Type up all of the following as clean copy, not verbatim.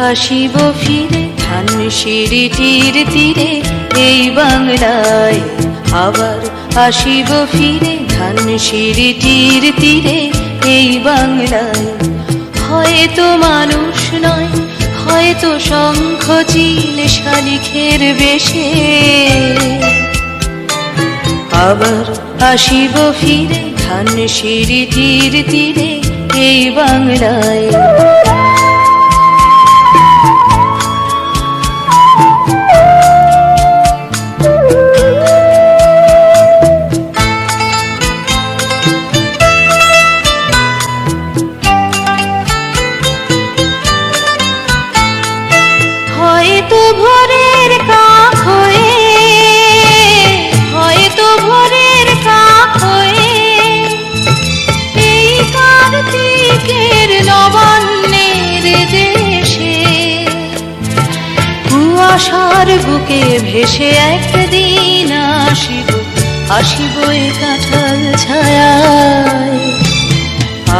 আসিব ফিরে ধানসিঁড়িটির তীরে এই বাংলায়, আবার আসিব ফিরে ধানসিঁড়িটির তীরে এই বাংলায়। হয়তো মানুষ নয়, হয়তো শঙ্খ চিল শালিখের বেশে, আবার আসিব ফিরে ধানসিঁড়িটির তীরে এই বাংলায়। হয়তো ভোরের কাক হয়ে, হয়তো ভোরের কাক হয়ে এই কার্তিকের নবান্নের দেশে কুয়াশার বুকে ভেসে একদিন আসিব, আসিব এ কাঁঠাল ছায়ায়,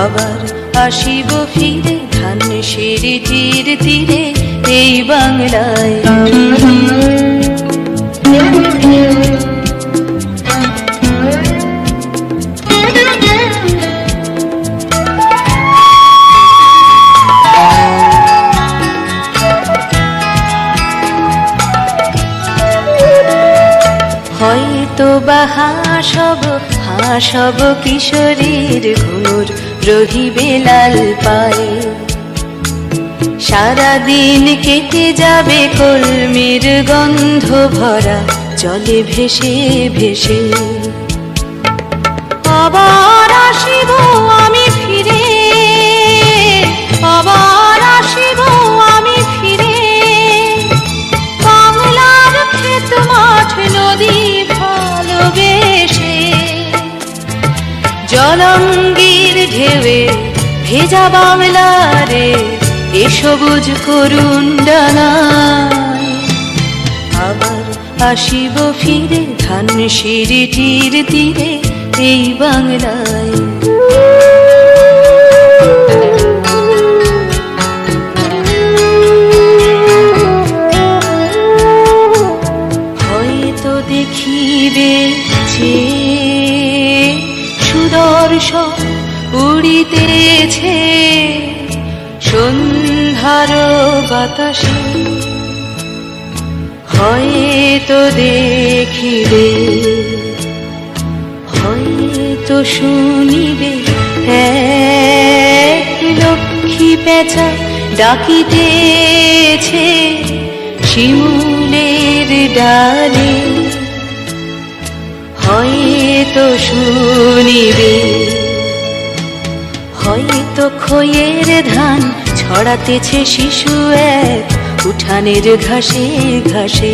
আবার আসিব ফিরে ধানসিঁড়িটির তীরে এই বাংলায়। হয়তো বা হাসব কিশোরীর ঘুমুর রহিবে লাল পায়ে, সারাদিন কেটে যাবে কলমির গন্ধ ভরা জলে ভেসে ভেসে। আবার আসিব আমি ফিরে, আবার আসিব আমি ফিরে বাংলার ক্ষেত মাঠ নদী ভালোবেসে। জলঙ্গির ঢেউয়ে ভেজা বাংলারে এ সবুজ করুণ ডানায়, আবার আসিব ফিরে ধানসিঁড়িটির তীরে এই বাংলায়। হয়তো দেখিবে যে সুদর্শন উড়িতেছে সন্ধ্যার বাতাসে, হয়তো দেখিবে, হয়তো শুনিবে এক লক্ষ্মী পেঁচা ডাকিতেছে শিমুলের ডালে, হয়তো শুনিবে, হয়তো খইয়ের ধান ছড়াতেছে শিশু এক উঠানের ঘাসে ঘাসে।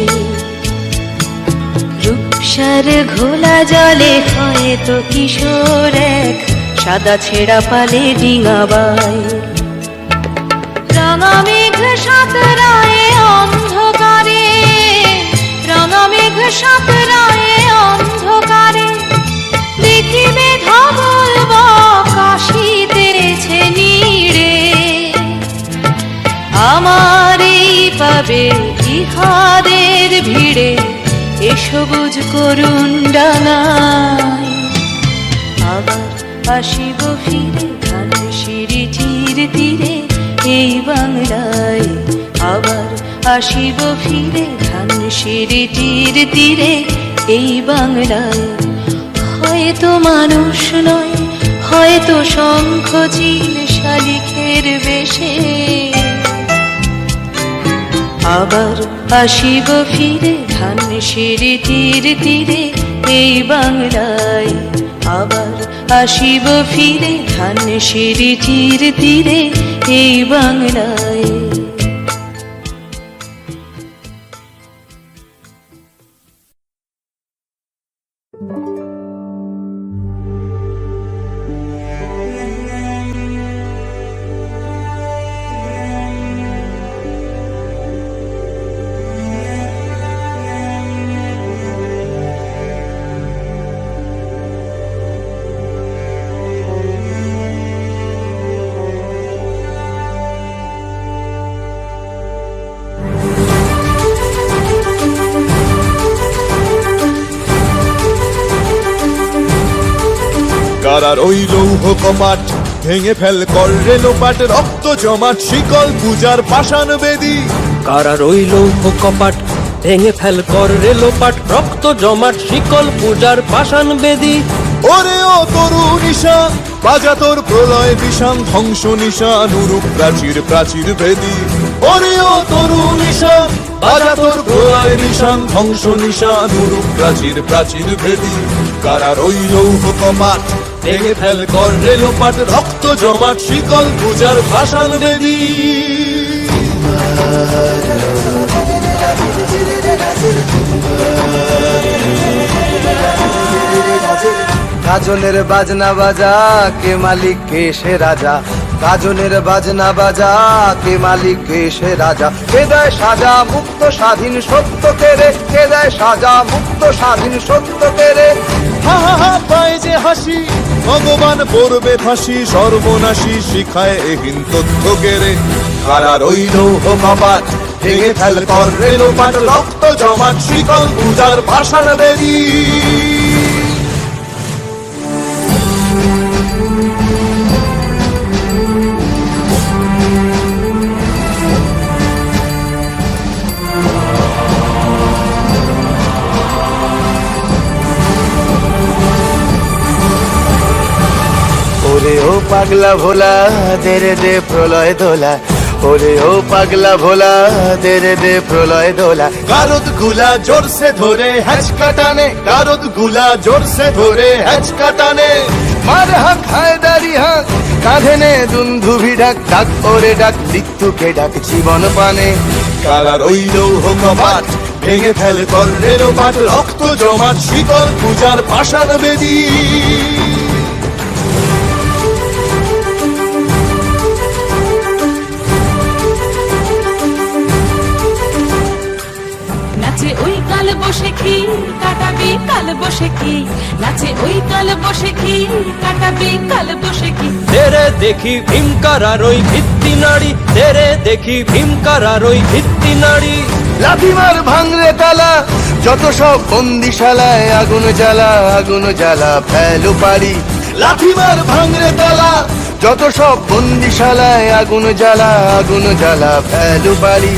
রূপসার ঘোলা জলে হয়তো কিশোর এক সাদা ছেঁড়া পালে ডিঙাবায়। রাঙা মেঘ সাঁতরায় অন্ধকারে, রাঙা মেঘ সাঁতরায় অন্ধকারে দেখিবে ধবল বক আসিতেছে নীড়ে। আমার এই পাবে ইহাদের ভিড়ে এ সবুজ করুণ ডাঙায়, আবার আসিব ফিরে ধানসিঁড়িটির তীরে এই বাংলায়, আবার আসিব ফিরে ধানসিঁড়িটির তীরে এই বাংলায়। হয়তো মানুষ নয়, হয়তো শঙ্খ চিল শালিখের বেশে, আবার আসিব ফিরে ধানসিঁড়িটির তীরে এই বাংলায়, আবার আসিব ফিরে ধানসিঁড়িটির তীরে এই বাংলায়। কারার ওই লৌহ কপাট ভেঙে ফেল কর রে লোপাট, রক্ত জমাট শিকল পূজার পাষাণ বেদী। কারার ওই লৌহ কপাট ভেঙে ফেল কর রে লোপাট, রক্ত জমাট শিকল পূজার পাষাণ বেদী। ওরে ও তরু নিশান বাজা তোর প্রলয় বিষান, ধ্বংস নিশান উরুপ প্রাচীর প্রাচীর ভেদী। ওরে ও তরু নিশান বাজা তোর প্রলয় নিশান, ধ্বংস নিশান উরুপ প্রাচীর প্রাচীর ভেদী। কারার ওই লৌহ কপাট ভেঙে ফেল কর রে লোপাট, রক্ত জমাট শিকল পূজার পাষাণ বেদী। গাজনের বাজনা বাজা কে মালিক কে সে রাজা, গাজনের বাজনা বাজা কে মালিক কে সে রাজা। কে দেয় সাজা মুক্ত স্বাধীন সত্য কেড়ে, কে দেয় সাজা মুক্ত স্বাধীন সত্য কেড়ে। হা হা হা পায় যে হাসি ভগবান পড়বে ফাঁসি, সর্বনাশী শিখায় এহীন তথ্য কেড়ে। কারার ওই লৌহ কপাট ভেঙে ফেল কর রে লোপাট, রক্ত জমাট শিকল পূজার পাষাণ বেদী। ওরে ও পাগলা ভোলা দে রে দে প্রলয় দোলা, ওরে ও পাগলা ভোলা দে রে দে প্রলয় দোলা। গারদ গুলা জোরসে ধরে হ্যাচকা টানে, গারদ গুলা জোরসে ধরে হ্যাচকা টানে। মার হাক হায়দারি হাক কাঁধে নে দুন্ধুভি ডাক, ডাক ওরে ডাক মৃত্যুকে ডাক জীবন পানে। কারার ওই লৌহ কপাট ভেঙে ফেল কর রে লোপাট, রক্ত জমাট শিকল পূজার পাষাণ বেদী। নাচে ওই কাল বসে কি কাটাবি কাল বসে কি, নাচে ওই কাল বসে কি কাটাবি কাল বসে কি। তেরে দেখি ভীমকারার ওই ভিত্তি নাড়ি, তেরে দেখি ভীমকারার ওই ভিত্তি নাড়ি। লাথিমার ভাঙরে তালা যত সব বন্দিশালায়, আগুন জ্বালা আগুন জ্বালা ফেলু পারি। লাথিমার ভাঙরে তালা যত সব বন্দিশালায়, আগুন জ্বালা আগুন জ্বালা ফেলু পারি।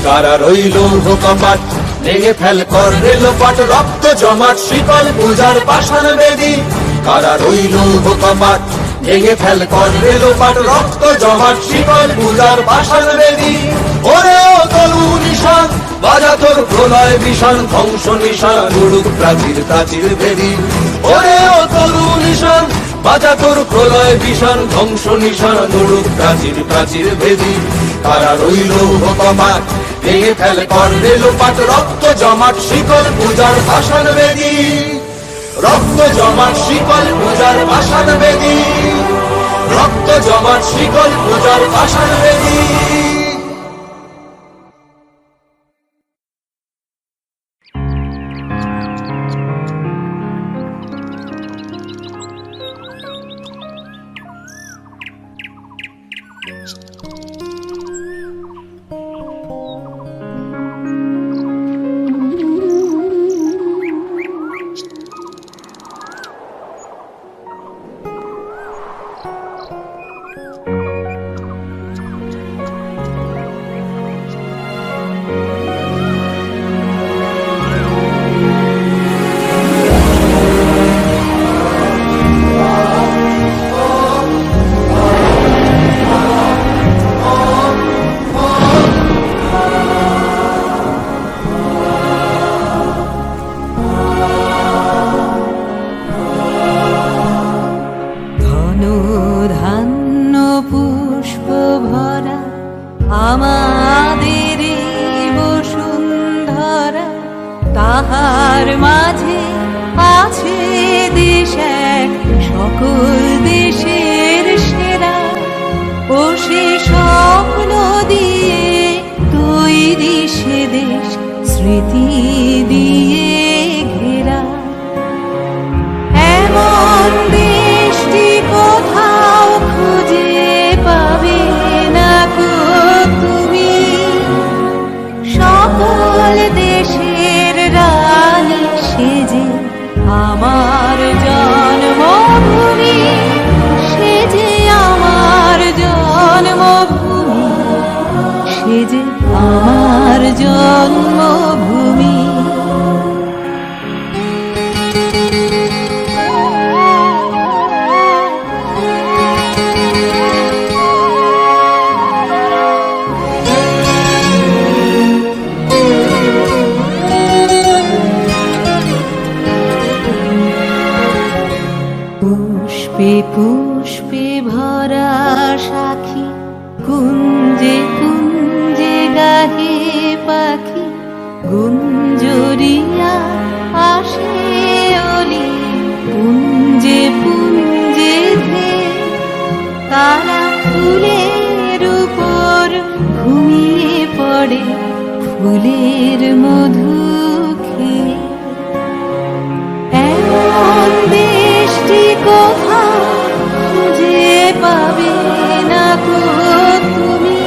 কারার ওই লৌহ কপাট ভেঙে ফেল কর রে লোপাট, রক্ত জমাট শিকল পূজার পাষাণ বেদী। কারার ওই লৌহ কপাট ভেঙে ফেল কর রে লোপাট, রক্ত জমাট শিকল পূজার পাষাণ বেদী। ওরে ও তরু নিশান বাজা তোর প্রলয় বিষান, ধ্বংস নিশান উড়ুক প্রাচীর প্রাচীর ভেদী। ওরে ও তরু নিশান বাজা তোর প্রলয় বিষান, ধ্বংস নিশান উড়ুক প্রাচীর প্রাচীর ভেদী। কারার ওই লৌহ কপাট ভেঙে ফেল কর রে লোপাট, রক্ত জমাট শিকল পূজার পাষাণ বেদী। রক্ত জমাট শিকল পূজার পাষাণ বেদী, রক্ত জমাট শিকল পূজার পাষাণ বেদী। তাহার মাঝে আছে দেশ এক সকল দেশের সেরা, ও সে স্বপ্ন দিয়ে তৈরি সে দেশ স্মৃতি দিয়ে ঘেরা। এমন দেশটি কোথাও খুঁজে পাবে না গো তুমি, সকল দেশের রানী সেজে আমার জন্মভূমি। যে আমার জন্মভূমি। পুষ্পে পুষ্পে ভরা সাখী, কুঞ্জে কুঞ্জে গাহে পাখি, গুঞ্জরিয়া আসে অলি, পুঞ্জে পুঞ্জে ধে তারা ফুলের উপর ঘুমিয়ে পড়ে, ফুলের মধু খেয়ে। এমন দেশটি কোথাও খুঁজে পাবে না গো তুমি,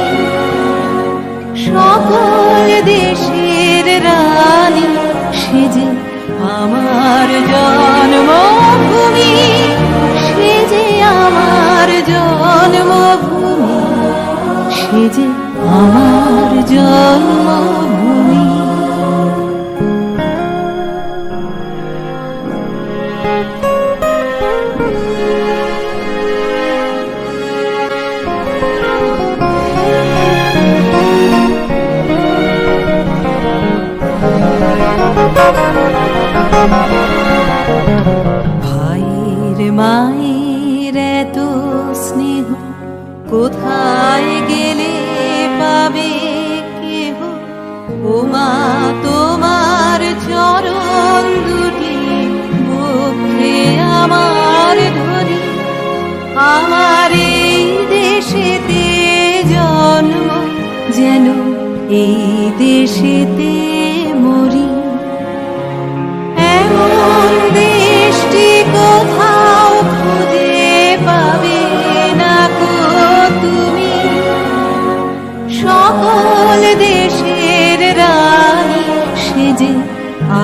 সকল দেশের রানী সে যে আমার জন্মভূমি, সে যে আমার জন্মভূমি, সে যে আমার জন্মভূমি। ভাইয়ের মায়ের এত স্নেহ কোথায় গেলে পাবে কেহ, ও মা তোমার চরণ দুটি বুকে আমার ধরি, আমার এই দেশেতে জন্ম যেন এই দেশেতে মরি। এমন দেশটি কোথাও খুঁজে পাবে না গো তুমি, সকল দেশের রানী সে যে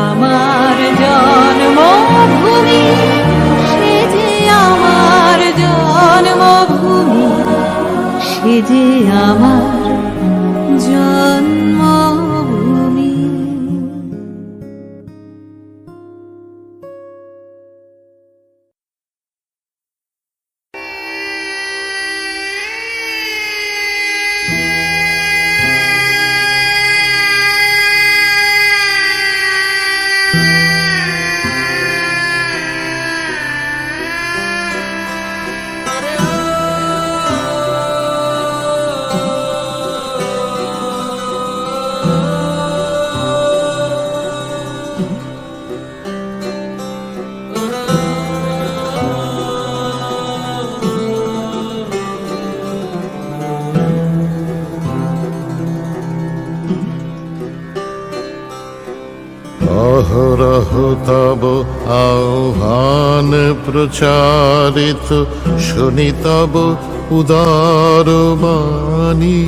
আমার জন্মভূমি, সে যে আমার জন্মভূমি, সে যে আমার জন্মভূমি। অহরহ তব আহ্বান প্রচারিত, শুনি তব উদার বাণী।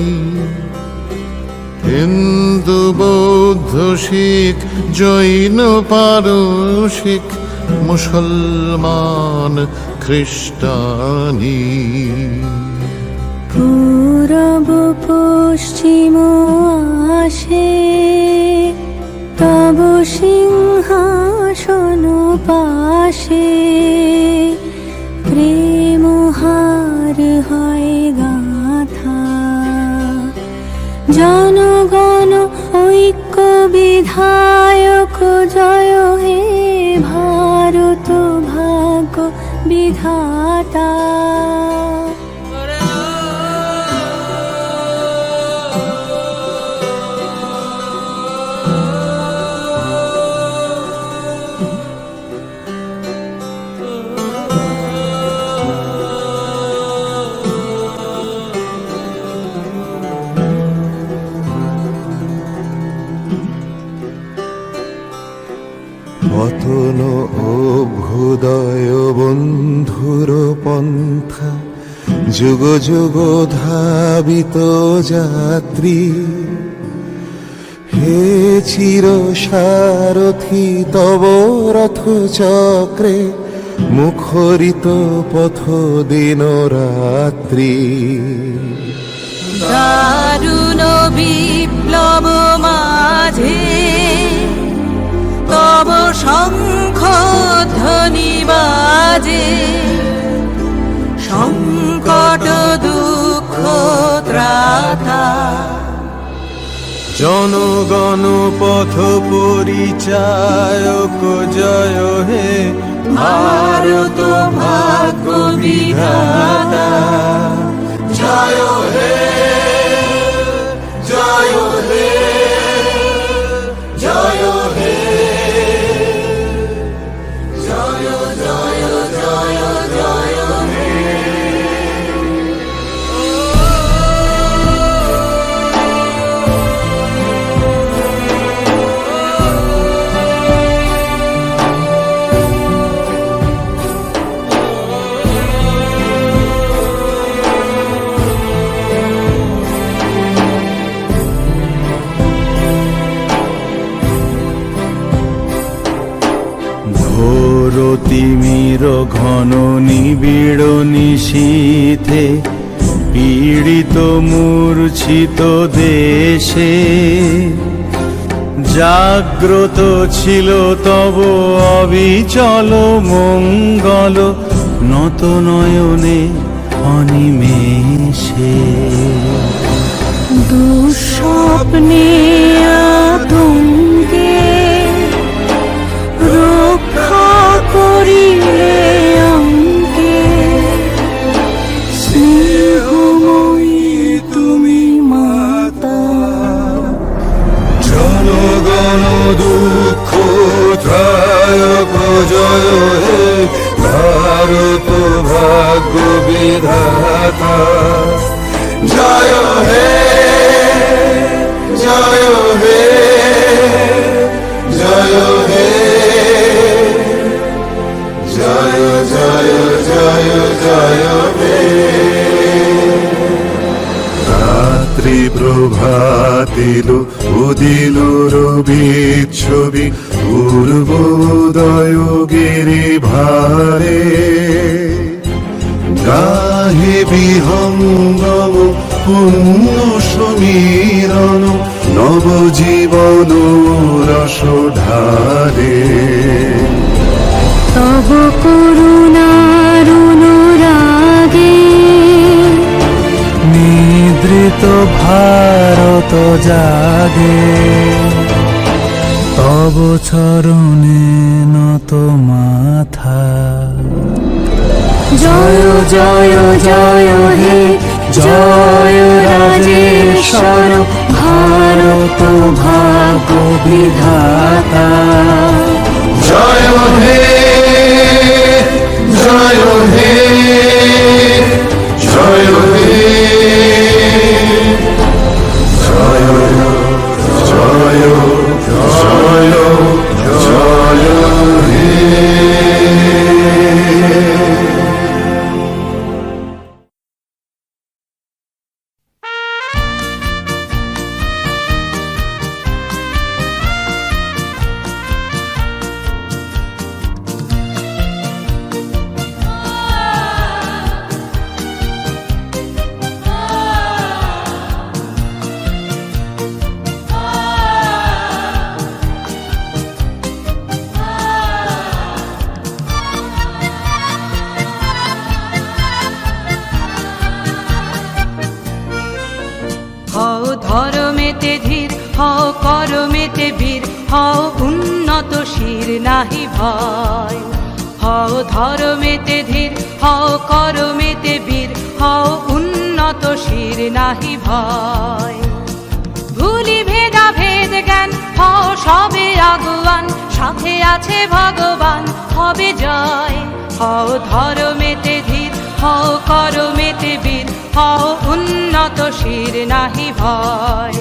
হিন্দু বৌদ্ধ শিখ জৈন পারসিক, মুসলমান খ্রিস্টানি। পূরব পশ্চিম আসে তব সিংহাসন পাশে, প্রেম হার হয় গাথা, জনগণ ঐক্য বিধায়ক জয় হে ভারত ভাগ্য বিধাতা। পতন অভ্যুদয় বন্ধুর পন্থা, যুগ যুগ ধাবিত যাত্রী। হে চির সারথি তব রথ চক্রে, মুখরিত পথ দিন রাত্রি। দারুণ শঙ্খ ধ্বনি বাজে, সংকট দুঃখ ত্রাতা। জনগণ পথ পরিচায়ক জয় হে ভারত ভাগ্য বিধাতা। জয় হে জয় হে জয় হে জয় জয় জয় জয় হে। তিমির ঘন নিবিড় নিশীথে পীড়িত মূর্ছিত দেশে জাগ্রত ছিল তব অবিচল মঙ্গল নত নয়নে অনিমেষে। দুঃস্বপ্নে আতঙ্কে রক্ষা করিলে অঙ্কে, স্নেহময়ী তুমি মাতা। জনগণ দুঃখ ত্রায়ক জয় হে ভারত ভাগ্য বিধাতা। জয় হে জয় হে জয় হে জয় জয় জয় জয় হে। রাত্রি প্রভাতিল উদিল রবির ছবি পূর্বোদয় গিরি ভারে গাহে বিহঙ্গম পুণ্য সমীরণ নবজীবন রসধারে। তব করুণার অনুরাগে নিদ্রিত ভারত জাগে, তব চরণে নত মাথা। জয় জয় জয় হে জয় রাজেশ্বর ভারত ভাগ্য বিধাতা। জয় হে জয় হে জয় হে জয় জয় জয় জয় হে। হও ধর্মেতে ধীর, হও করমেতে বীর, হও উন্নত শির নাহি ভয়। হও ধর্মেতে ধীর, হও করমেতে বীর, হও উন্নত শির নাহি ভয়। ভুলি ভেদা ভেদ জ্ঞান, হও সবে আগুয়ান, সাথে আছে ভগবান, হবে জয়। হও ধর্মেতে ধীর, হও করমেতে বীর, হও উন্নত শির নাহি ভয়।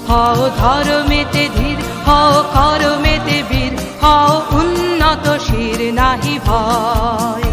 হও ধর্মেতে ধীর, হও করমেতে বীর, হও উন্নত শির নাহি ভয়।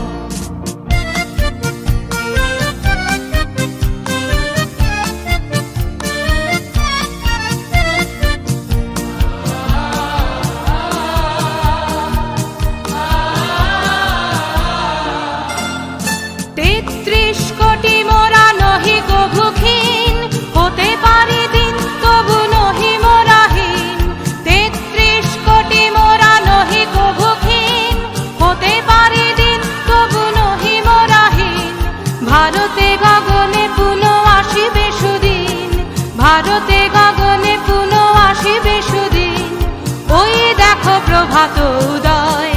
প্রভাত উদয়,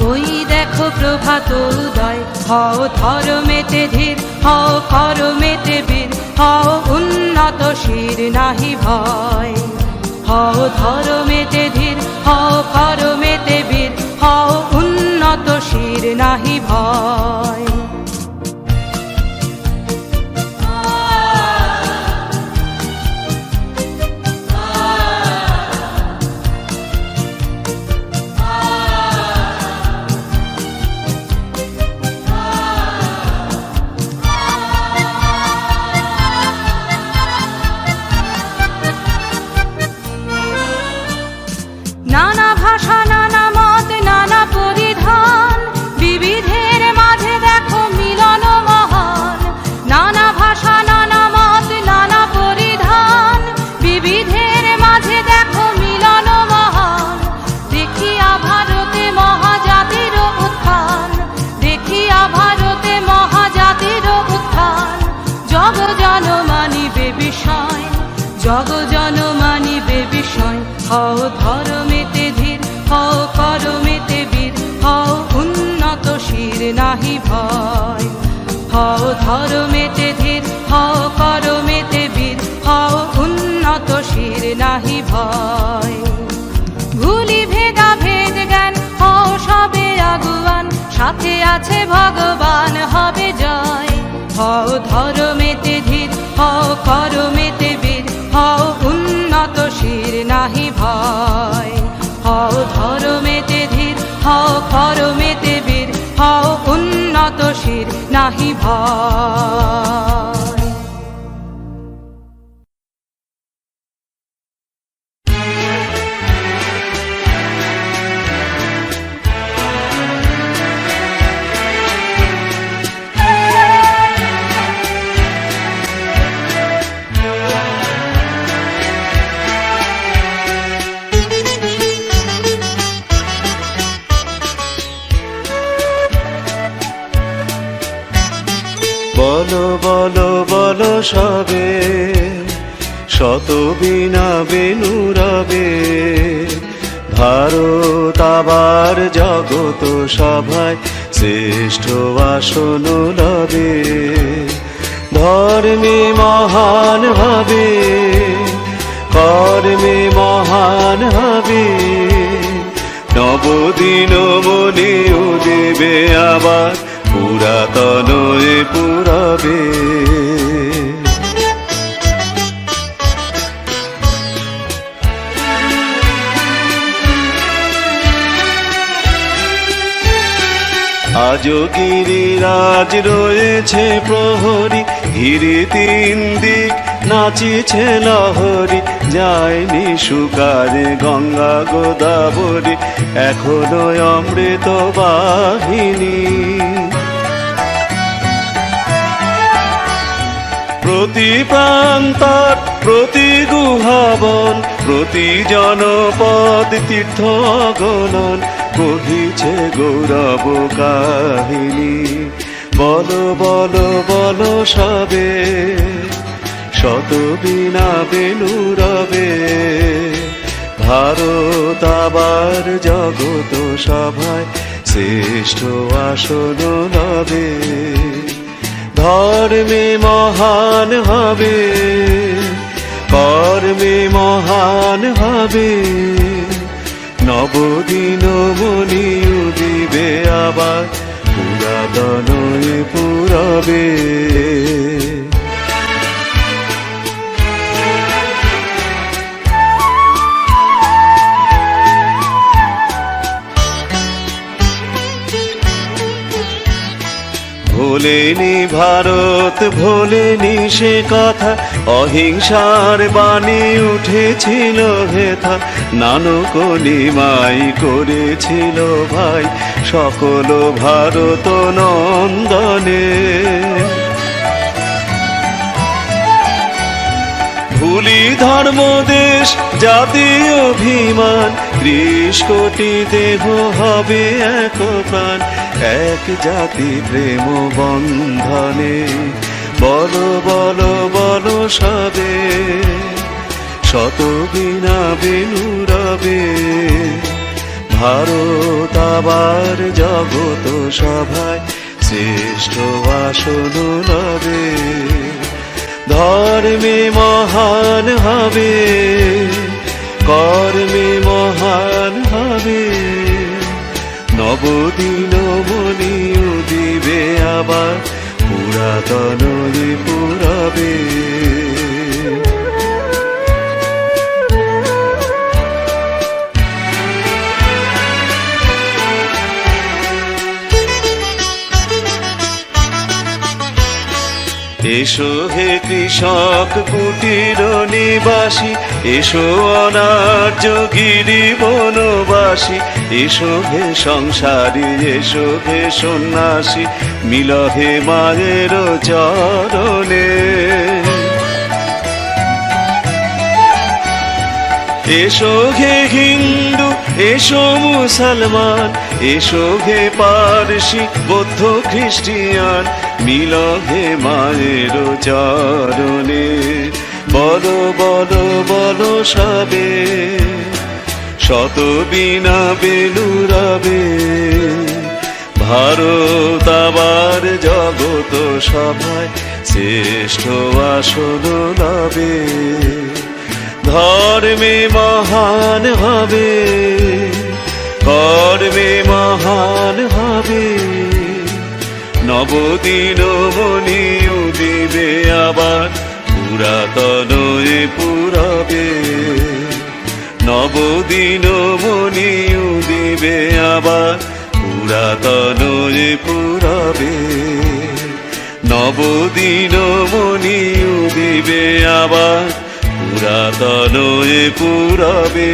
ওই দেখো প্রভাত উদয়। হও ধর্মেতে ধীর, হও করমেতে বীর, হও উন্নত শির নাহি ভয়। হও ধর্মেতে ধীর, হও করমেতে বীর, হও উন্নত শির নাহি ভয়। নানা ভাষা, নানা মত, নানা পরিধান, বিবিধের মাঝে দেখো মিলন মহান। নানা ভাষা, নানা মত, নানা পরিধান, বিবিধের মাঝে দেখো মিলন মহান। দেখিয়া ভারতে মহাজাতির উত্থান, দেখিয়া ভারতে মহাজাতির উত্থান। জগ জন মানিবে বিষয়, জগ জন মানিবে বিষয়। হও ধর্মেতে ধীর, হও করমেতে বীর, হও উন্নত শির নাহি ভয়। হও ধর্মেতে ধীর, হও করমেতে বীর, হও উন্নত শির নাহি ভয়। ভুলি ভেদা ভেদ জ্ঞান, হও সবে আগুয়ান, সাথে আছে ভগবান হবে জয়। হও ধর্মেতে ধীর, হও করমেতে বীর, হও উন্নত শির নাহি ভয়। হও ধর্মেতে ধীর, হও করমেতে বীর, হও উন্নত শির নাহি ভয়। বলো বলো বলো সবে, শত বীণা বেনু রবে। ভারত আবার জগত সভায় শ্রেষ্ঠ আসন লবে। ধর্মে মহান হবে, কর্মে মহান হবে। নবদিন মনেও দেবে আবার, পুরাতন এ পুরাবে। আজও গিরিরাজ রয়েছে প্রহরী, ঘিরে তিন দিক নাচিছে লহরী। যায়নি শুকারে গঙ্গা গোদাবরী, এখনো অমৃত বাহিনী। প্রতি প্রান্তর, প্রতি গুহাবন, প্রতি জনপদ তীর্থ অগণন, কহিছে গৌরব কাহিনী। বলো বলো বলো সবে, শত বীণা বেনু রবে। ভারত আবার জগত সভায় শ্রেষ্ঠ আসন লবে। ধর্মে মহান হবে, কর্মে মহান হবে। নবদিন মনি উদিবে আবার, পুরাতন পুরবে। ভোলেনি ভারত, ভোলেনি সে কথা, অহিংসার বাণী উঠেছিল হেথা। নানক নিমাই করেছিল ভাই, সকল ভারত নন্দনে। ভুলি ধর্ম দেশ জাতীয় অভিমান, ৩০ কোটি দেহ হবে এক প্রাণ। এক জাতি প্রেম বন্ধনে, বলো বলো বলো সবে, শত বীণা বেনু রবে। ভারত আবার জগত সভায় শ্রেষ্ঠ আসন লবে, ধর্মে মহান হবে, কর্মে মহান হবে, নবদিন মনি উদিবে আবার পুরাতন পুরাবে। এসো হে কৃষক কুটির নিবাসী, এসো অনার্য গিরি বনবাসী, এসো হে সংসারী, এসো হে সন্ন্যাসী, মিল হে মায়ের চরণে। এসো হে হিন্দু, এসো মুসলমান, এসো হে পারসি বৌদ্ধ খ্রিস্টিয়ান, মিল হে মায়ের চরণে। বলো বলো বলো সবে, শত বিনা বেলুরাবে, ভারত আবার জগত সভায় শ্রেষ্ঠ আসন লবে, ধর্মে মহান হবে, কর্মে মহান হবে, নবদিন মনি উদিবে আবার পুরাতন পুরাবে, নবদিন মনি উদিবে আবার পুরাতন পুরাবে, নবদিন মনি উদিবে আবার পুরাতন পুরাবে।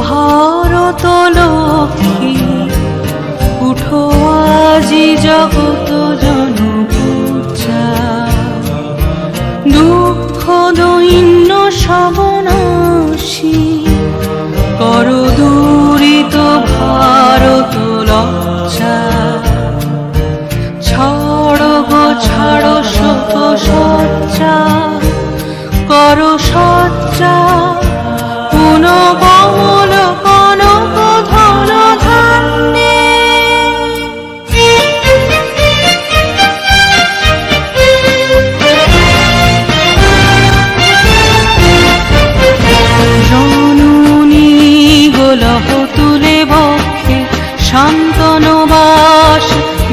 ভারত লক্ষ্মী উঠো আজি জগত জনপূজা, দুঃখ দৈন্য সবনাশী কর দূরিত ভারত লজ্জা, ছাড়ো গো ছাড়ো শত সজ্জা, কর সজ্জা কমল কনক ধন ধান্যে। জননী গোলহ তুলে বক্ষে, শান্তনবাস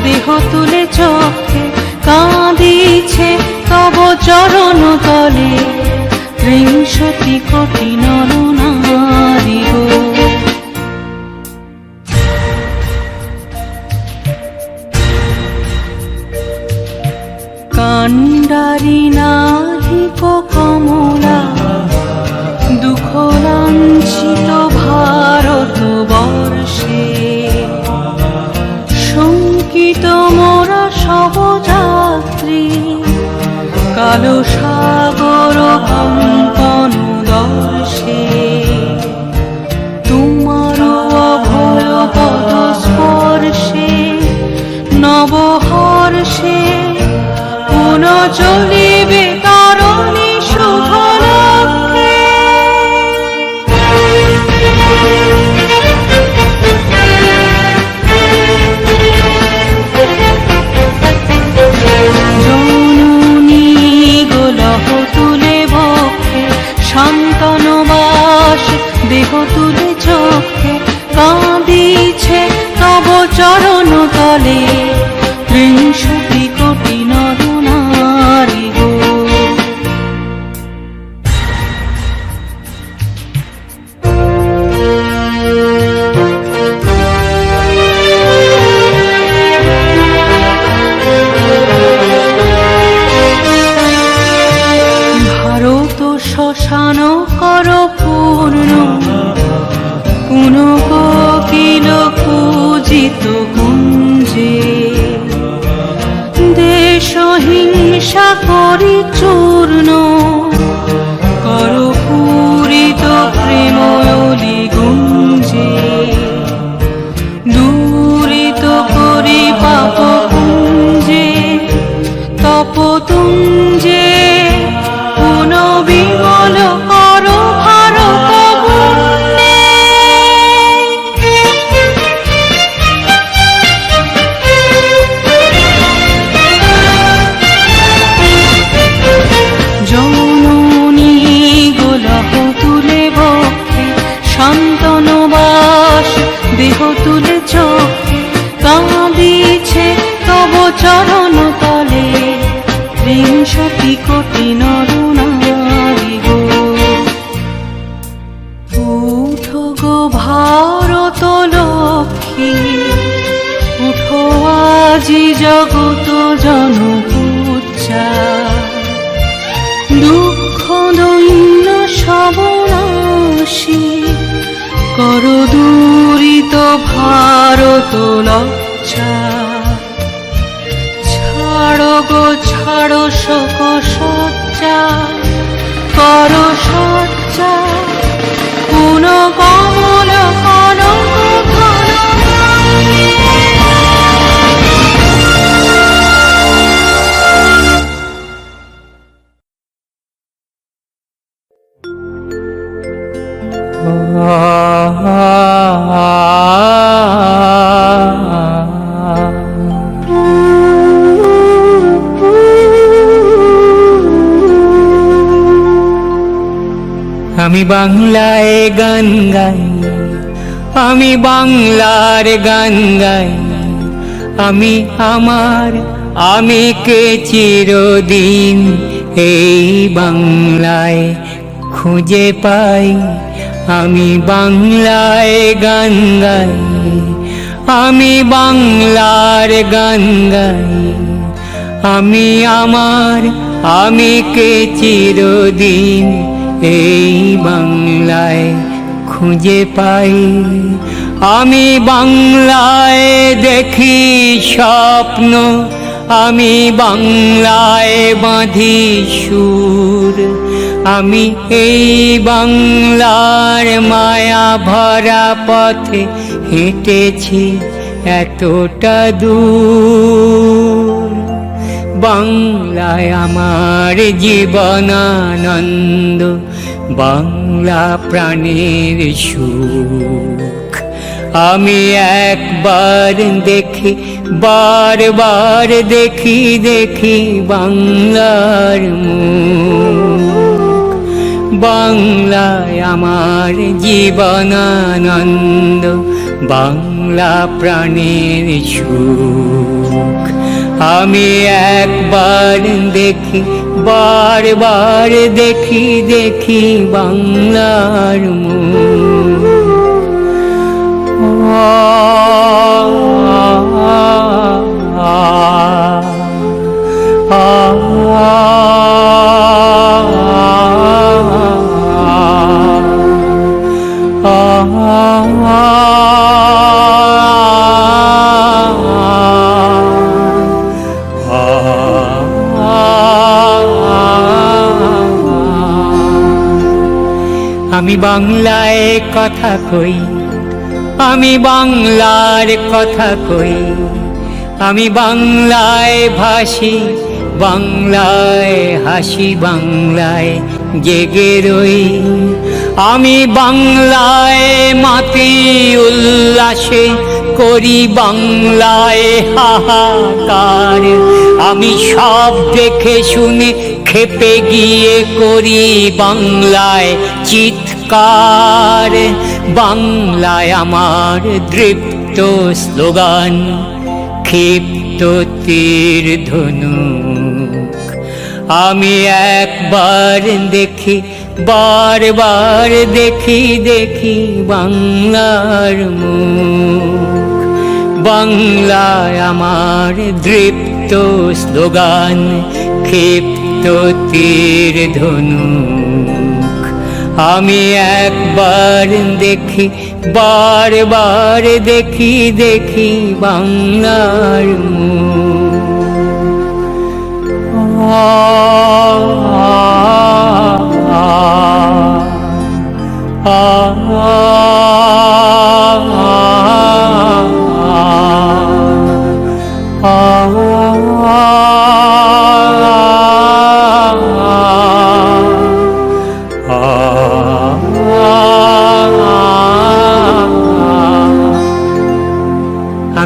দেহ তুলে চক্ষে, কাঁদিছে তব চরণ তলে ত্রিংশতি কোটি নরনারী গো। কাণ্ডারি নাহিক কমলা দুঃখ লাঞ্ছিত ভারত বর্ষে, শঙ্কিত মোরা সব যাত্রী কালো সাগর কম্পন দর্শে, তোমার অভয় পদ স্পর্শে নবহর্ষে পুন চলিবে তারণী শুভ লক্ষ্যে। জননী গোলহ তুলে বক্ষে, শান্তনবাস দেহ তুলে চক্ষে, কাঁদিছে তব চরণ তলে ত্রিংশতি কোটি নরনারী গো। ভারত শ্মশান কর পূর্ণ, পুন কোকিল বিমল করো ভারত বন্যে। জননী গোলাপ তুলে বক্ষে, শান্তনবাস দেহ তুলে চোখে, কাঁদিছে তব চরণ তলে ৩০ কোটি নরনারী গো। উঠো গো ভারত লক্ষ্মী, উঠো আজি জগত জনপূজা, দুঃখ দৈন্য সবনাশী কর দূরিত ভারত লজ্জা। ছাড়ো গো ছাড়ো শোক সজ্জা, কর সজ্জা পুন কমল কনক ঘন। আমি বাংলায় গান গাই, আমি বাংলার গান গাই, আমি আমার আমিকে চিরদিন এই বাংলায় খুঁজে পাই। আমি বাংলায় গান গাই, আমি বাংলার গান গাই, আমি আমার আমিকে চিরদিন এই বাংলায় খুঁজে পাই। আমি বাংলায় দেখি স্বপ্ন, আমি বাংলায় বাঁধি সুর, আমি এই বাংলার মায়া ভরা পথে হেঁটেছি এতটা দূর। বাংলায় আমার জীবনানন্দ, বাংলা প্রাণের সুখ। আমি একবার দেখি, বারবার দেখি, দেখি বাংলার মুখ। বাংলায় আমার জীবনানন্দ, বাংলা প্রাণের সুখ। আমি একবার দেখি, বারবার দেখি, দেখি বাংলার মুখ। আমি বাংলায় কথা কই, আমি বাংলার কথা কই, আমি বাংলায় ভাসি, বাংলায় হাসি, বাংলায় জেগে রই। আমি বাংলায় মাতি উল্লাসে করি, বাংলায় হাহাকার। আমি সব দেখে শুনে খেপে গিয়ে করি বাংলায় চিৎকার। বাংলায় আমার দৃপ্ত স্লোগান, ক্ষিপ্ত তীর ধনুক। আমি একবার দেখি, বারবার দেখি, দেখি বাংলার মুখ। বাংলায় আমার দৃপ্ত স্লোগান, ক্ষিপ্ত তীর ধনুক। আমি একবার দেখি, বারবার দেখি, দেখি বাংলার মুখ।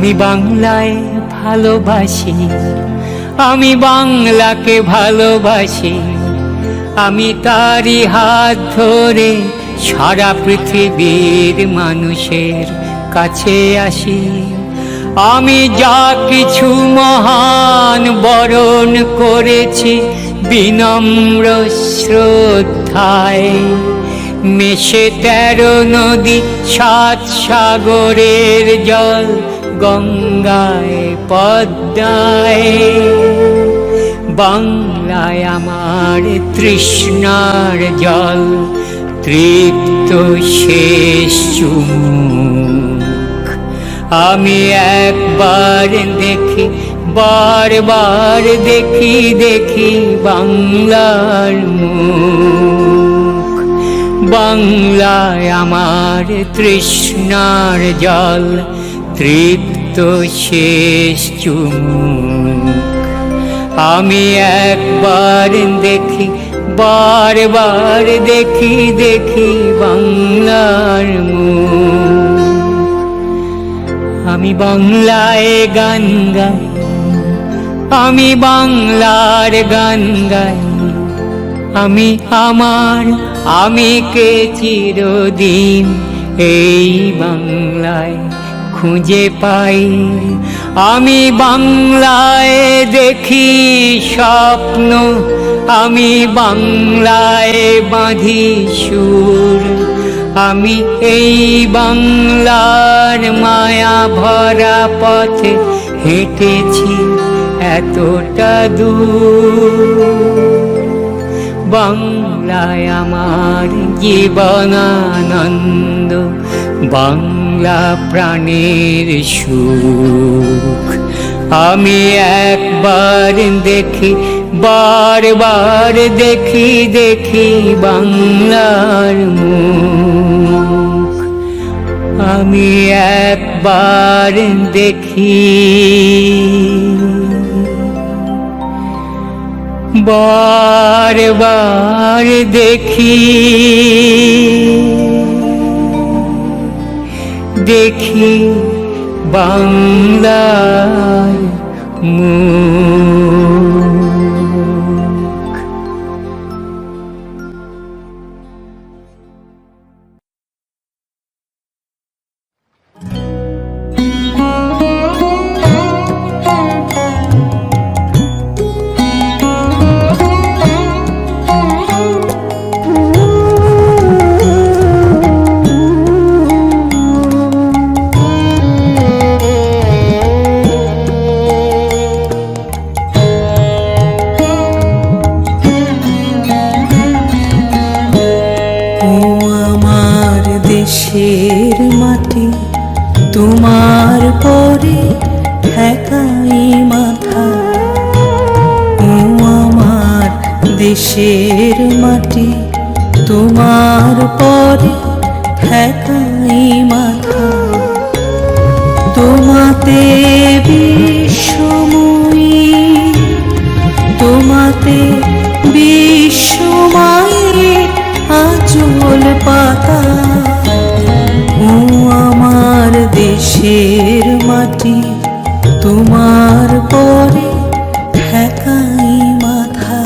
আমি বাংলায় ভালোবাসি, আমি বাংলাকে ভালোবাসি, আমি তারই হাত ধরে সারা পৃথিবীর মানুষের কাছে আসি। আমি যা কিছু মহান বরণ করেছি বিনম্র শ্রদ্ধায়, মেশে 13 নদী 7 সাগরের জল গঙ্গায় পদ্মায়। বাংলায় আমার তৃষ্ণার জল তৃপ্ত শেষ চুমুক। আমি একবার দেখি, বারবার দেখি, দেখি বাংলার মুখ। বাংলায় আমার তৃষ্ণার জল তৃপ্ত শেষ চুমুক। আমি একবার দেখি, বারবার দেখি, দেখি বাংলার মুখ। আমি বাংলায় গান গাই, আমি বাংলার গান গাই, আমি আমার আমিকে চিরদিন এই বাংলায় খুঁজে পাই। আমি বাংলায় দেখি স্বপ্ন, আমি বাংলায় বাঁধি সুর, আমি এই বাংলার মায়া ভরা পথে হেঁটেছি এতটা দূর। বাংলায় আমার জীবনানন্দ, বাংলা প্রাণের সুখ। আমি একবার দেখি, বারবার দেখি, দেখি বাংলার মুখ। আমি একবার দেখি, বারবার দেখি, দেখি বাংলার মুখ। দেশের মাটি তোমার পরে ঠেকাই মাথা। ও আমার দেশের মাটি তোমার পরে ঠেকাই মাথা। তোমাতে বিশ্বময়ী, তোমাতে বিশ্বময়ের আঁচল পাতা। ও আমার দেশের মাটি তোমার পরে ঠেকাই মাথা।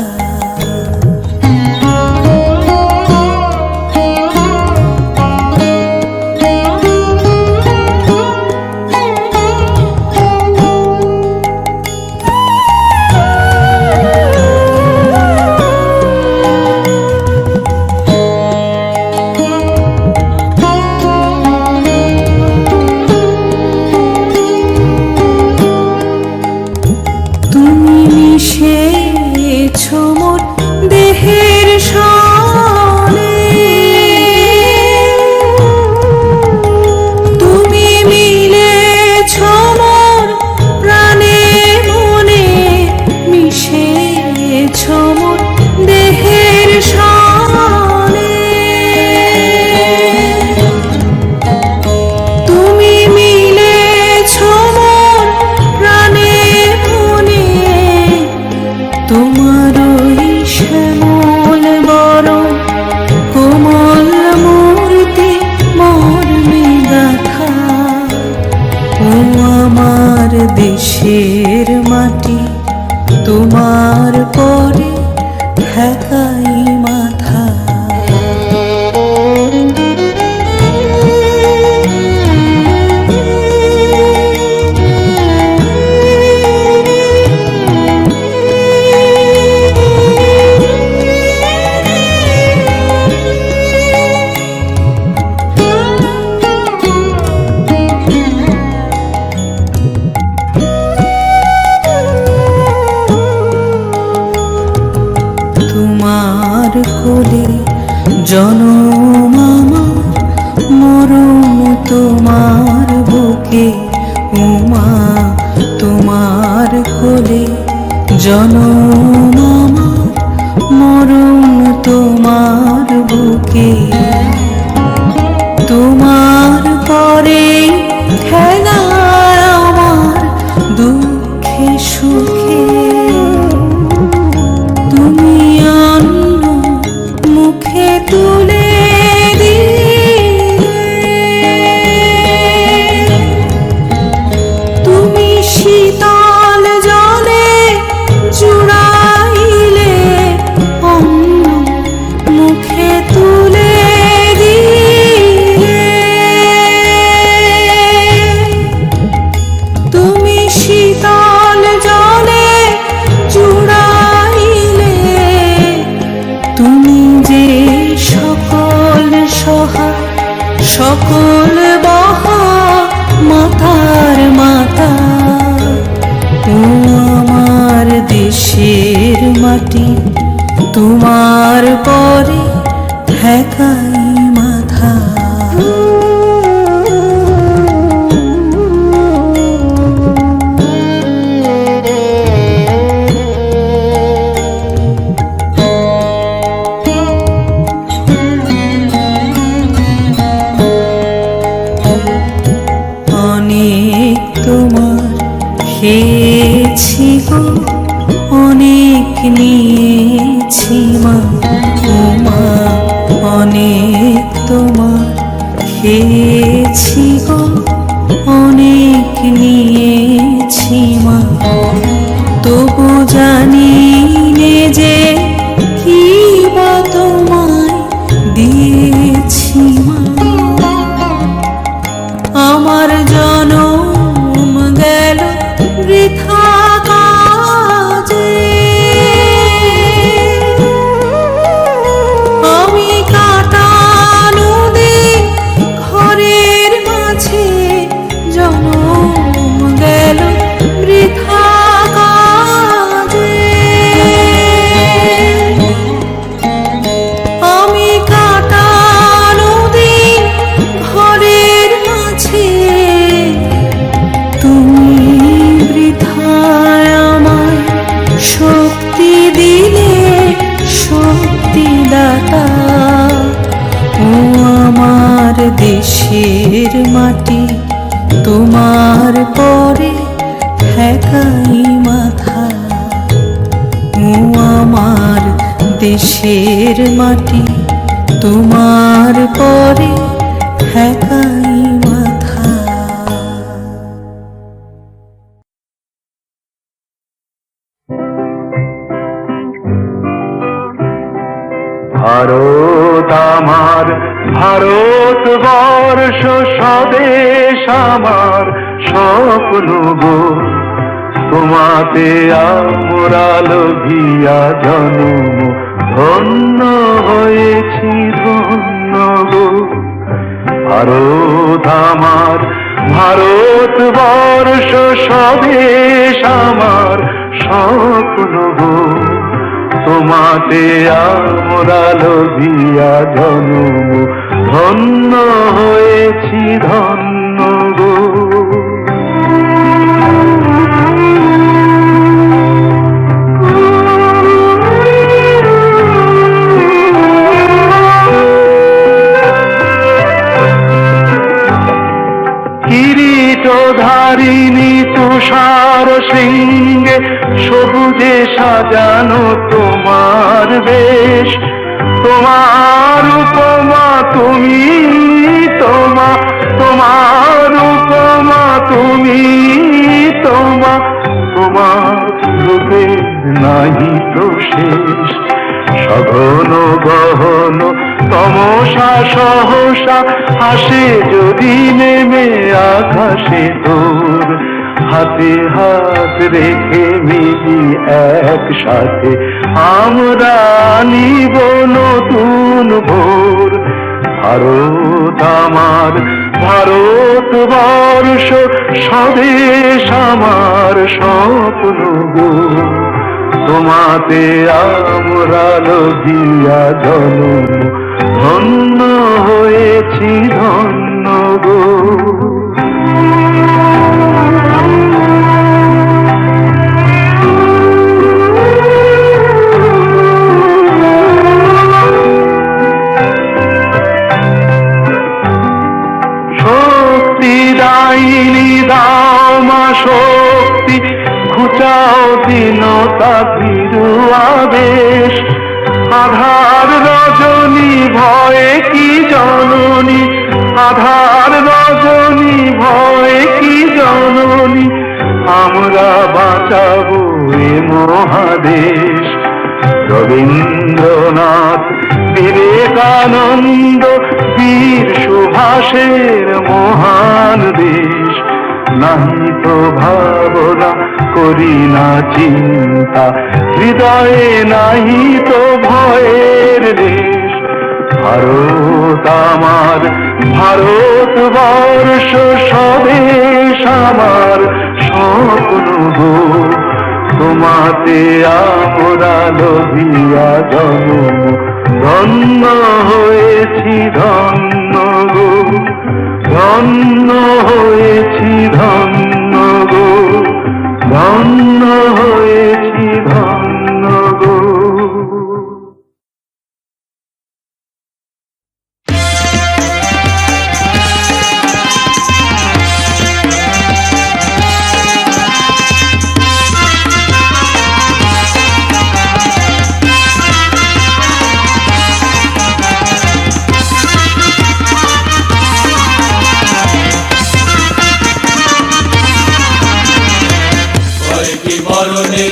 জনম আমার মরণ তোমার বুকে, উমা তোমার কোলে। জনম আমার মরণ তোমার বুকে, তোমার পরে খেলা আমার দুঃখে সুখে। তুমি অন্য মুখে তুলে দিলে, তুমি শীতল জলে জুড়াইলে, অন্য মুখে তুলে দিলে। তুমি শীতল জলে জুড়াইলে, তুমি যে সকল সহায় সকল বহা মাতার মাতা। ও আমার দেশের মাটি, তোমার পরে ঠেকাই মাথা। অনেক তোমার খেয়েছি গো, অনেক নিয়েছি মা। উমা অনেক তোমার খেয়েছি গো, অনেক নিয়েছি মা। তবু জানি নে যে কি বা তোমায় দিয়েছি মা। আমার জনম গেল বৃথা কাজে, আমি কাটা নদী ঘরের মাঝে। জনম গেল বৃথা কাজে, আমি কাটা নদী ঘরের মাঝে। তুমি বৃথায় আমায় শক্তি দিলে, শক্তিদাতা। ও আমার দেশের মাটি, তোমার পরে ঠেকাই মাথা। ও আমার দেশের মাটি, তোমার পরে ঠেকাই মাথা। ভারত আমার, ভারতবর্ষ স্বদেশ আমার স্বপ্ন গো। তোমাতে আমরা লোভিয়া জন্ম ধন্য হয়েছি ধন্য গো। ভারত আমার, ভারতবর্ষ স্বদেশ আমার স্বপ্ন গো। তোমাতে আমরা লোভিয়া জন্ম ধন্য হয়েছি ধন্য গো। কিরীটধারিণী তুষার শৃঙ্গে সবুজে সাজানো তোমার বেশ। তোমার উপমা তুমি, তোমার উপমা তুমি, তোমার রূপে নাহি তো শেষ। সঘন গহন তমসা সহসা আসে যদি নেমে আকাশে তোর। হাতে হাত রেখে মিলি একসাথে আমরা নিব নতুন ভোর। ভারত আমার, ভারতবর্ষ স্বদেশ আমার স্বপ্ন গো। তোমাতে আমরা লোভিয়া জনম ধন্য হয়েছি ধন্য গো। শক্তি দাইনি দাও মা শক্তি, ঘুচাও দীনতা ভীরু আবেশ। আধার রজনী ভয়ে কি জননী, আধার রজনী ভয়ে কি জননী, আমরা বাঁচাবো এ মহাদেশ। রবীন্দ্রনাথ, বিবেকানন্দ, বীর সুভাষের মহান দেশ। নাহি তো ভাবনা করি না চিন্তা, হৃদয়ে নাহি তো ভয়ের দেশ। ভারত আমার, ভারতবর্ষ স্বদেশ আমার স্বপ্ন গো। তোমাতে আমরা লোভিয়া জনম ধন্য হয়েছি ধন্য গো, ধন্য হয়েছি ধন্য গো, ধন্য হয়েছি ধন্য গো। মরণে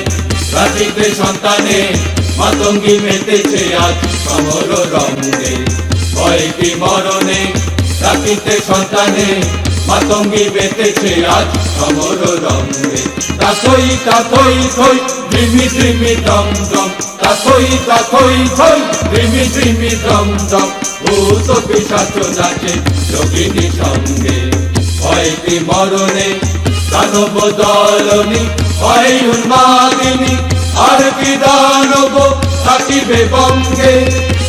রাখিতে সন্তানে মাতঙ্গী মেতেছে আজ সমর রঙ্গে। ভয়টি মরণে রাখিতে সন্তানে মাতঙ্গী মেতেছে আজ সমর রঙ্গে। তাথই তাথই থই ধিমি ধিমি দম দম, তাথই তাথই থই ধিমি ধিমি দম দম, ভূত পিশাচ নাচে যোগিনী সঙ্গে। ভয়টি মরণে দানব দলনি হয় উন্মাদিনী, আর কি দানব থাকিবে বঙ্গে।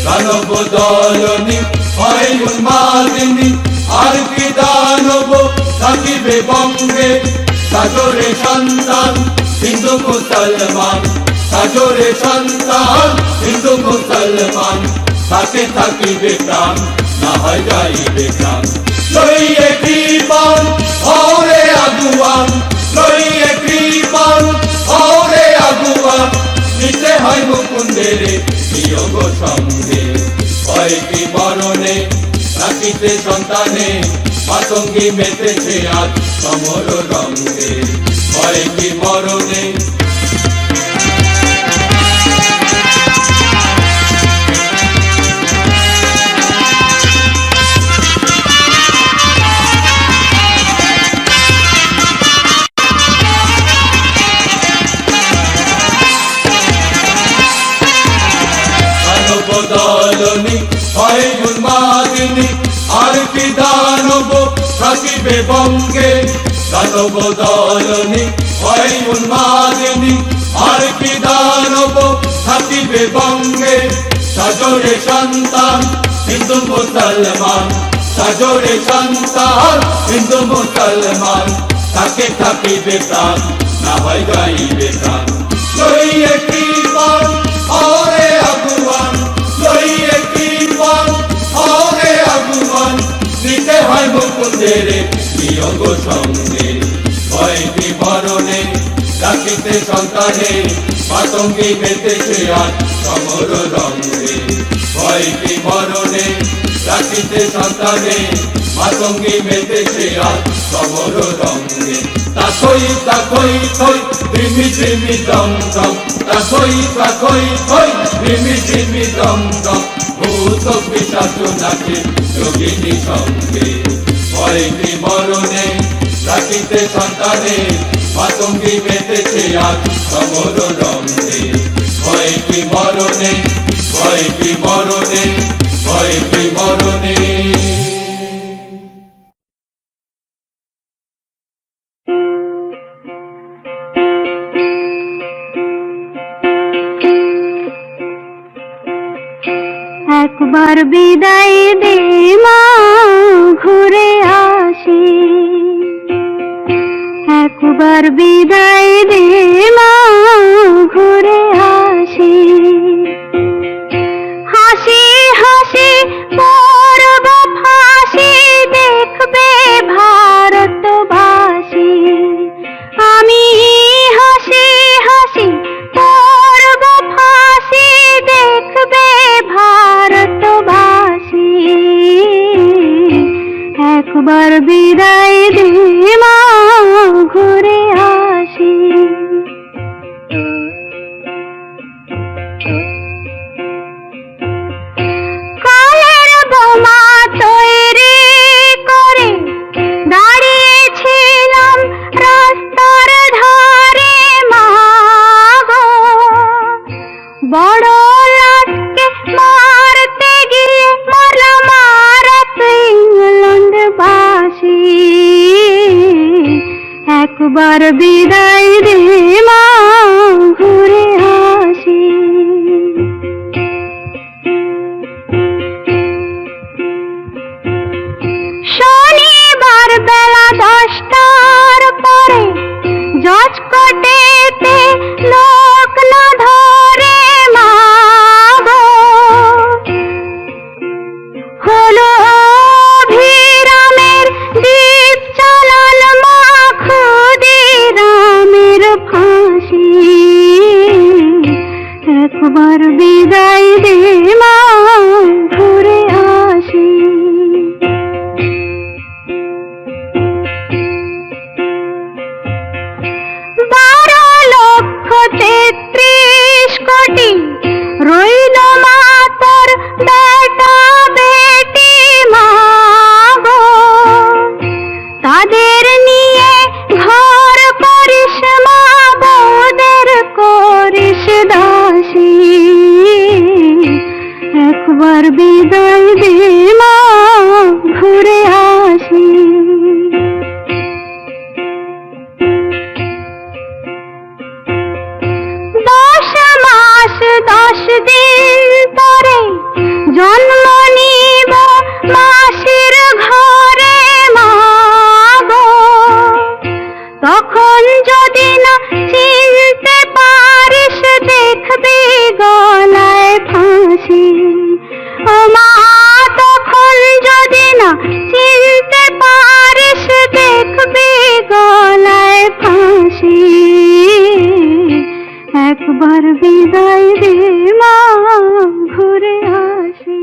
দানব দলনি হয় উন্মাদিনী, আর কি দানব থাকিবে বঙ্গে। সাজরে সন্তান হিন্দু মুসলমান, সাজরে সন্তান হিন্দু মুসলমান, থাকে থাকিবে প্রাণ না হয় যাইবে প্রাণ। লইয়ে কৃপান ওরে আগুয়ান, লইয়ে কৃপান ওরে আগুয়ান, নিতে হয় মুকুন্দের নিয়োগ সঙ্গে। ভয়টি মরণে রাখিতে সন্তানে মাতঙ্গী মেতেছে আজ সমর রঙ্গে। ভয়টি মরণে দলনি হয় উন্মাদিনী, আর কি দানব থাকিবে বঙ্গে। দানব দলনি হয় উন্মাদিনী, আর কি দানব থাকিবে বঙ্গে। সাজরে সন্তান হিন্দু মুসলমান, সাজরে সন্তান হিন্দু মুসলমান, থাকে থাকিবে প্রাণ না হয় যাইবে প্রাণ। লইয়ে কৃপান ওরে আগুয়ান, লইয়ে কৃপান ওরে আগুয়ান, নিতে হয় মুকুন্দের নিয়োগ সঙ্গে। ভয়টি মরণে রাখিতে সন্তানে মাতঙ্গী মেতেছে আজ সমর রঙ্গে। ভয়টি মরণে রাখিতে সন্তানে মাতঙ্গী মেতেছে আজ সমর রঙ্গে। তাথই তাথই থই ধিমি ধিমি দম দম, তাথই তাথই থই ধিমি ধিমি দম দম, ভূত পিশাচ নাচে যোগিনী সঙ্গে। ভয়টি মরণে রাখিতে সন্তানে মাতঙ্গী মেতেছে আজ সমর রঙ্গে। ভয়টি মরণে, ভয়টি মরণে, ভয়টি মরণে। একবার বিদায় দে মা, ঘুরে আসি। একবার বিদায় দে মা, ঘুরে আসি। হাসি হাসি পড়ব ফাঁসি, দেখবে ভারতবাসী। আমি হাসি হাসি পড়ব ফাঁসি, দেখবে ভারতবাসী। একবার বিদায় দে মা, ঘুরে আসি। কালের বোমা তৈরি করে দাঁড়িয়েছিলাম রাস্তার ধারে মা গো। বড় লাটকে মারতে গিয়ে মরলাম মারত ইংল্যান্ডবাসী। একবার বিদায় দে মা, ঘুরে আসি। শনিবার বেলা 10টার পরে জজ কোর্টেতে লোক না ধরে মা গো। হলো অভিরামের দ্বীপ চালাল মা, ক্ষুদিরামের ফাঁসি। একবার বিদায় দে মা, ঘুরে আসি। 12,33,000,000,000 রইল মা তোর বেটা বেটি মা গো। তাদের নিয়ে ঘর করিস মা, বউদের করিস দাসী। একবার বিদায় দে মা, ঘুরে আসি। 10 মাস 10 দিন পরে জন্ম নিব মাসির ঘরে মা গো। তখন যদি না চিনতে পারিস, দেখবি গলায় ফাঁসি। ও মা, তখন যদি না চিনতে পারিস, দেখবি গলায় ফাঁসি। একবার বিদায় দে মা, ঘুরে আসি।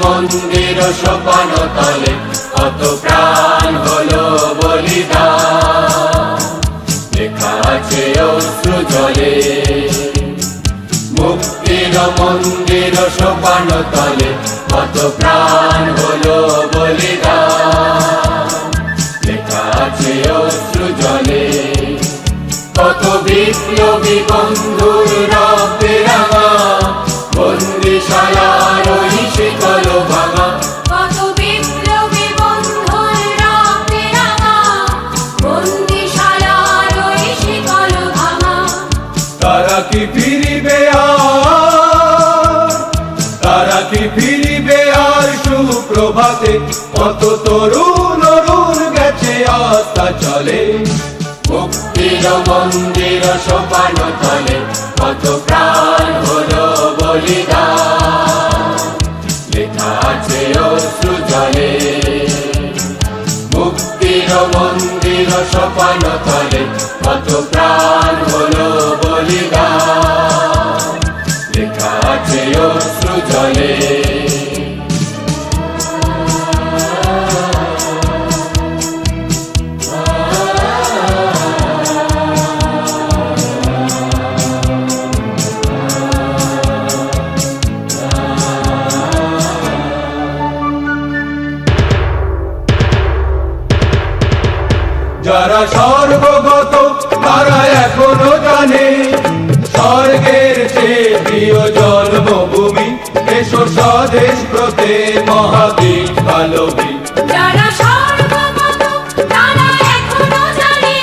মন্দির সোপান তলে কত প্রাণ হলো বলিদান, লেখা আছে অশ্রু জলে। মুক্তির মন্দির সোপান তলে কত প্রাণ হলো বলিদান, লেখা আছে অশ্রু জলে। কত বিপ্লবী বন্ধুর রক্তে রাঙা বন্দিশালার ওই শিকল ভাঙা। কত বিপ্লবী বন্ধুর রক্তে রাঙা বন্দিশালার ওই শিকল ভাঙা। তারা কি ফিরিবে আর, তারা কি ফিরিবে আর সুপ্রভাতে? কত তরুণ অরুণ গেছে আস্থা চলে। মুক্তির মন্দির সোপান তলে কত প্রাণ হলো বলিদান, লেখা আছে অশ্রু জলে মুক্তির মন্দির সোপান তলে কত প্রাণ হলো বলিদান লেখা আছে অশ্রু জলে যারা স্বর্গগত তারা এখনো জানে স্বর্গের চেয়ে প্রিয় জন্মভূমি এসো স্বদেশ ব্রতে মহাবীর কালবী যারা স্বর্গগত তারা এখনো জানে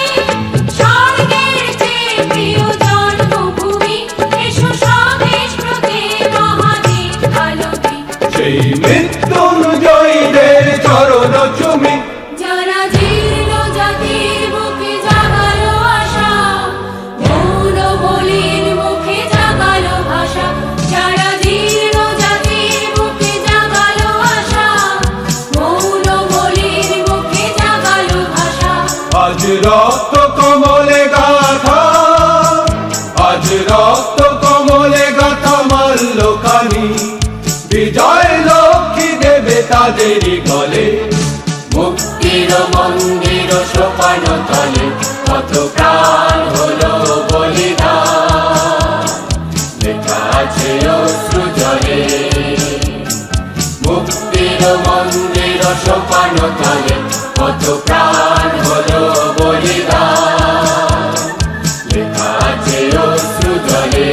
স্বর্গের চেয়ে প্রিয় জন্মভূমি এসো স্বদেশ ব্রতে মহাবীর কালবী সেই মৃত্যুঞ্জয়ীদের চরণ চুমি যারা জীর্ণ জাতির বুকে জাগালো আশা মৌন বলির মুখে জাগালো ভাষা যারা জীর্ণ জাতির বুকে জাগালো আশা মৌন বলির মুখে জাগালো ভাষা আজ রক্ত কমলে গাথা আজ রক্ত কমলে গাথা মাল্যখানি বিজয় লক্ষ্মী দেবে তাদেরই গলে মুক্তির মন্দির সোপান তলে কত প্রাণ হলো বলিদান লেখা আছে অশ্রু জলে মুক্তির মন্দির সোপান তলে কত প্রাণ হলো বলিদান লেখা আছে অশ্রু জলে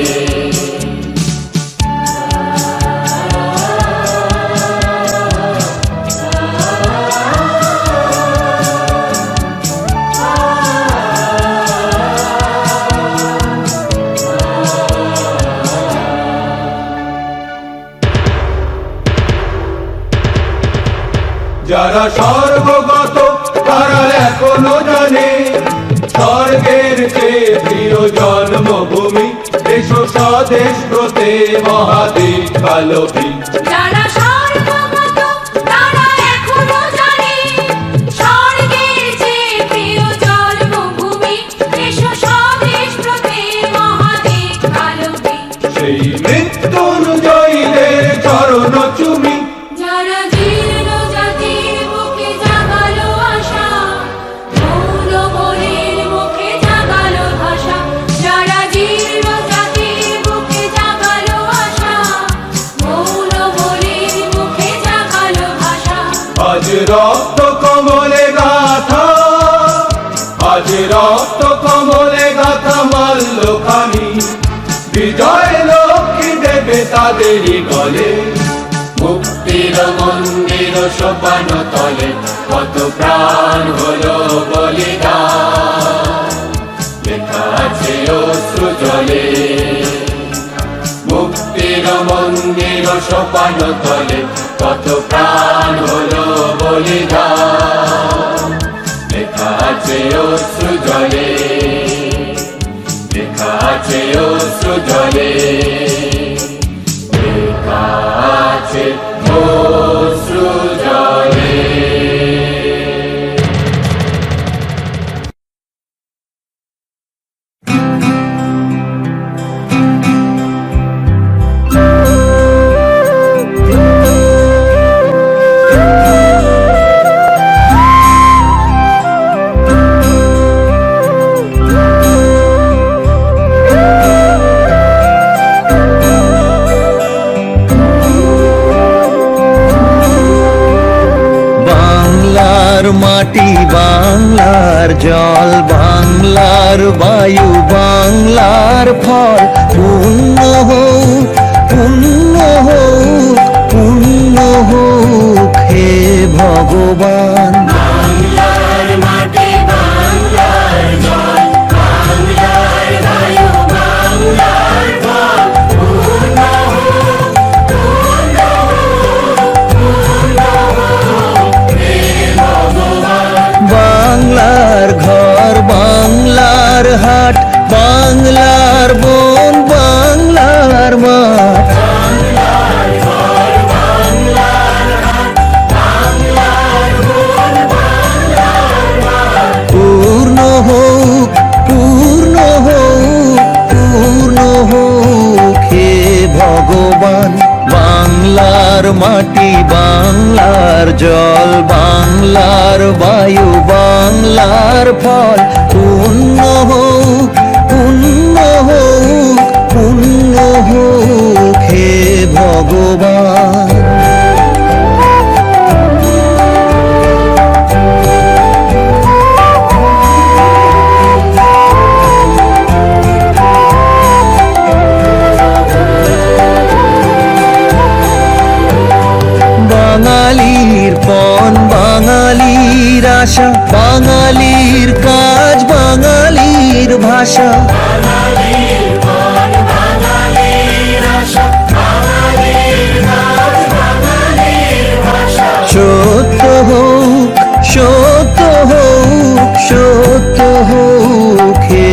যারা স্বর্গগত তারা এখনো জানে স্বর্গের চেয়ে প্রিয় জন্মভূমি এসো স্বদেশ ব্রতে মহাবীর কালবী যারা স্বর্গগত তারা এখনো জানে স্বর্গের চেয়ে প্রিয় জন্মভূমি এসো স্বদেশ ব্রতে মহাবীর কালবী সেই মৃত্যুঞ্জয়ীদের চরণ চুমি যারা জীর্ণ জাতির বুকে জাগালো আশা মৌন বলির মুখে জাগালো ভাষা যারা জীর্ণ জাতির বুকে জাগালো আশা মৌন বলির মুখে জাগালো ভাষা আজ রক্ত কমলে গাথা আজ রক্ত কমলে গাথা মাল্যখানি বিজয় লক্ষ্মী দেবে তাদেরই গলে মুক্তির মন্দির সোপান তলে কত প্রাণ হলো বলিদান লেখা আছে অশ্রু জলে মুক্তির মন্দির সোপান তলে কত প্রাণ হলো বলিদান লেখা আছে অশ্রু জলে লেখা আছে অশ্রু জলে লেখা আছে অশ্রু জলে মাটি বাংলার জল বাংলার বায়ু বাংলার ফল পূর্ণ হোক পূর্ণ হোক পূর্ণ হোক হে ভগবান বাংলার মাটি বাংলার জল বাংলার বায়ু বাংলার ফল পূর্ণ হোক পূর্ণ হোক পূর্ণ হোক হে ভগবান বাংলার ঘর বাংলার হাট বাংলার বন বাংলার মাঠ বাংলার মাটি বাংলার জল বাংলার বায়ু বাংলার ফল পূর্ণ হোক পূর্ণ হোক পূর্ণ হোক হে ভগবান। বাঙালির পণ বাঙালির আশা বাঙালির কাজ বাঙালির ভাষা সত্য হোক সত্য হোক সত্য হোক হে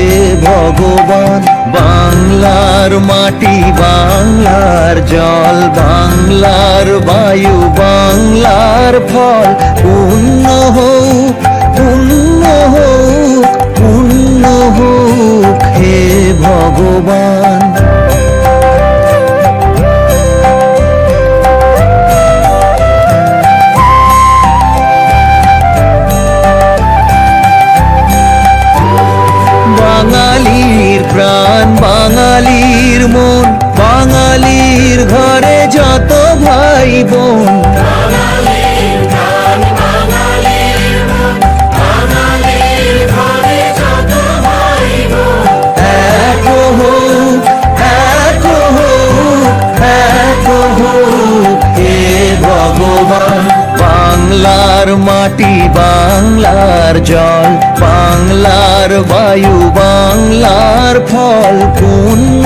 ভগবান। বাংলার মাটি বাংলার জল বাংলার বায়ু বাংলার ফল পূর্ণ হোক পূর্ণ হোক পূর্ণ হোক হে ভগবান। বাঙালির প্রাণ বাঙালির মন বাঙালির ঘরে যত ভাই বোন এক হোক এক হোক এক হোক হে ভগবান। বাংলার মাটি বাংলার জল বাংলার বায়ু বাংলার ফল পূর্ণ